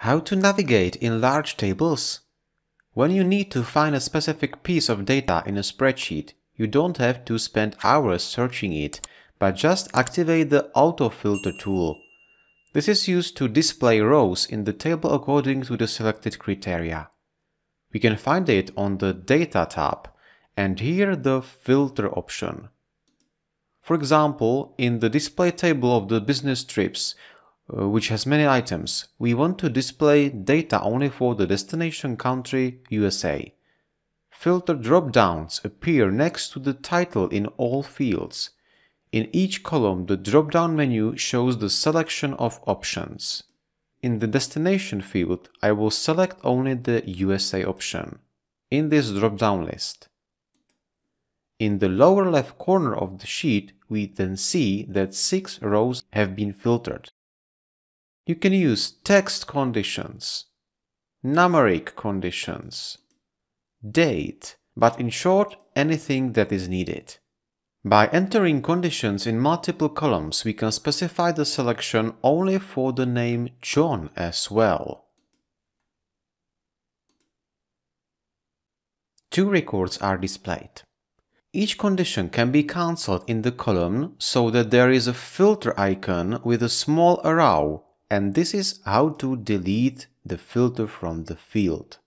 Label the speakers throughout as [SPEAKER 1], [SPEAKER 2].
[SPEAKER 1] How to navigate in large tables? When you need to find a specific piece of data in a spreadsheet, you don't have to spend hours searching it, but just activate the Autofilter tool. This is used to display rows in the table according to the selected criteria. We can find it on the Data tab, and here the Filter option. For example, in the display table of the business trips, which has many items, we want to display data only for the destination country USA. Filter drop-downs appear next to the title in all fields. In each column, the drop-down menu shows the selection of options. In the destination field, I will select only the USA option in this drop-down list. In the lower left corner of the sheet, we then see that 6 rows have been filtered. You can use text conditions, numeric conditions, date, but in short, anything that is needed. By entering conditions in multiple columns, we can specify the selection only for the name John as well. 2 records are displayed. Each condition can be cancelled in the column so that there is a filter icon with a small arrow, and this is how to delete the filter from the field.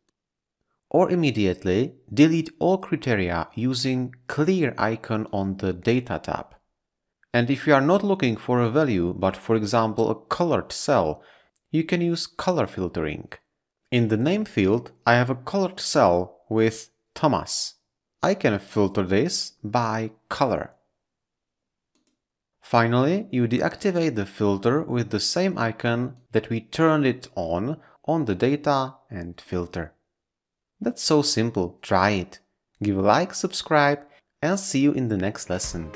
[SPEAKER 1] Or immediately delete all criteria using clear icon on the Data tab. And if you are not looking for a value, but for example a colored cell, you can use color filtering. In the name field, I have a colored cell with Thomas. I can filter this by color. Finally, you deactivate the filter with the same icon that we turned it on the Data and Filter. That's so simple, try it. Give a like, subscribe, and see you in the next lesson.